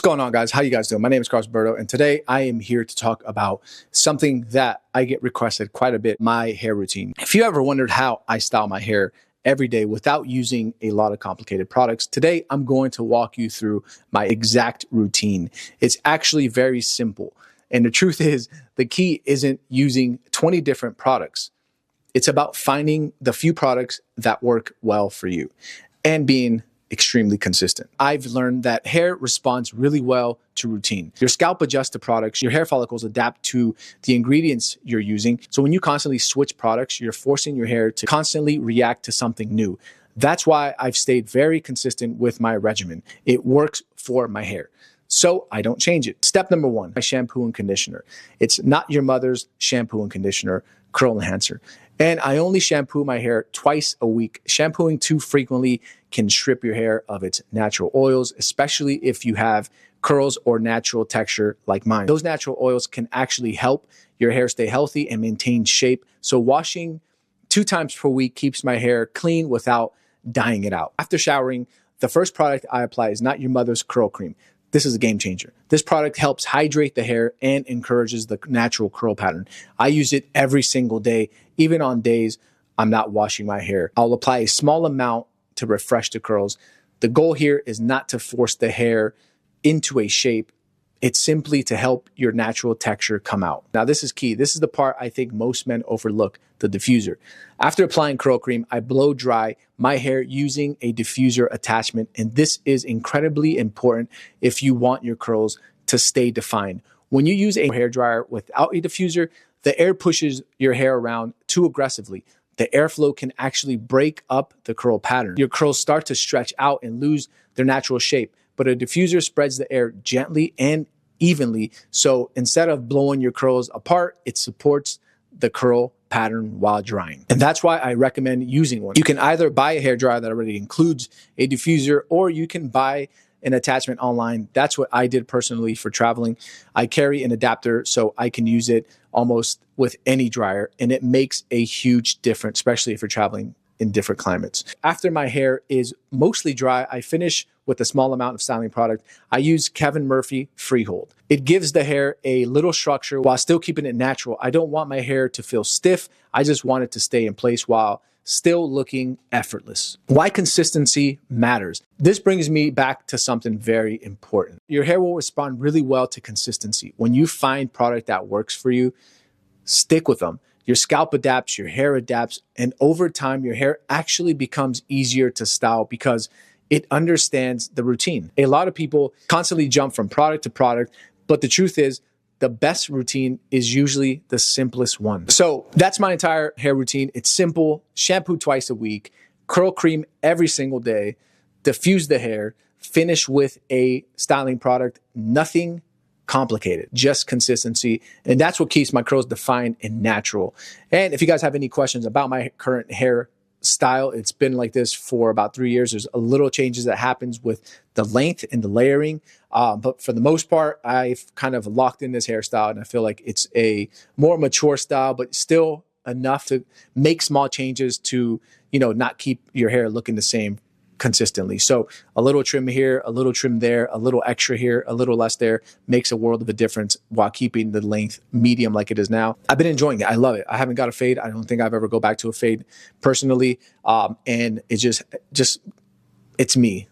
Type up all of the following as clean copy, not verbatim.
going on, guys? How you guys doing? My name is Roberto, and today I am here to talk about something that I get requested quite a bit, my hair routine. If you ever wondered how I style my hair every day without using a lot of complicated products, today I'm going to walk you through my exact routine. It's actually very simple. And the truth is, the key isn't using 20 different products. It's about finding the few products that work well for you and being extremely consistent. I've learned that hair responds really well to routine. Your scalp adjusts to products, your hair follicles adapt to the ingredients you're using. So when you constantly switch products, you're forcing your hair to constantly react to something new. That's why I've stayed very consistent with my regimen. It works for my hair, so I don't change it. Step number one, my shampoo and conditioner. It's not your mother's shampoo and conditioner, curl enhancer. And I only shampoo my hair twice a week. Shampooing too frequently can strip your hair of its natural oils, especially if you have curls or natural texture like mine. Those natural oils can actually help your hair stay healthy and maintain shape. So washing 2 times per week keeps my hair clean without dyeing it out. After showering, the first product I apply is not your mother's curl cream. This is a game changer. This product helps hydrate the hair and encourages the natural curl pattern. I use it every single day, even on days I'm not washing my hair. I'll apply a small amount to refresh the curls. The goal here is not to force the hair into a shape. It's simply to help your natural texture come out. Now, this is key. This is the part I think most men overlook, the diffuser. After applying curl cream, I blow dry my hair using a diffuser attachment, and this is incredibly important if you want your curls to stay defined. When you use a hair dryer without a diffuser, the air pushes your hair around too aggressively. The airflow can actually break up the curl pattern. Your curls start to stretch out and lose their natural shape, but a diffuser spreads the air gently and evenly. So instead of blowing your curls apart, it supports the curl pattern while drying. And that's why I recommend using one. You can either buy a hairdryer that already includes a diffuser, or you can buy an attachment online. That's what I did personally for traveling. I carry an adapter so I can use it almost with any dryer, and it makes a huge difference, especially if you're traveling in different climates. After my hair is mostly dry, I finish with a small amount of styling product. I use Kevin Murphy Freehold. It gives the hair a little structure while still keeping it natural. I don't want my hair to feel stiff. I just want it to stay in place while still looking effortless. Why consistency matters. This brings me back to something very important. Your hair will respond really well to consistency. When you find product that works for you, stick with them. Your scalp adapts, your hair adapts, and over time, your hair actually becomes easier to style because it understands the routine. A lot of people constantly jump from product to product, but the truth is, the best routine is usually the simplest one. So that's my entire hair routine. It's simple: shampoo twice a week, curl cream every single day, diffuse the hair, finish with a styling product. Nothing complicated, just consistency. And that's what keeps my curls defined and natural. And if you guys have any questions about my current hair style, it's been like this for about 3 years. There's a little changes that happens with the length and the layering. But for the most part, I've kind of locked in this hairstyle, and I feel like it's a more mature style, but still enough to make small changes to, not keep your hair looking the same consistently. So a little trim here, a little trim there, a little extra here, a little less there makes a world of a difference while keeping the length medium like it is now. I've been enjoying it. I love it. I haven't got a fade. I don't think I've ever go back to a fade personally. And it's just it's me.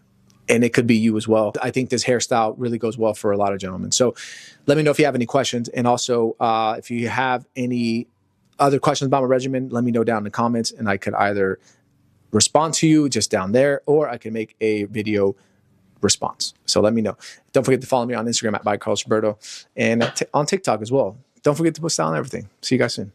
And it could be you as well. I think this hairstyle really goes well for a lot of gentlemen. So let me know if you have any questions. And also, if you have any other questions about my regimen, let me know down in the comments, and I could either respond to you just down there, or I can make a video response. So let me know. Don't forget to follow me on Instagram at Roberto, and on TikTok as well. Don't forget to put style on everything. See you guys soon.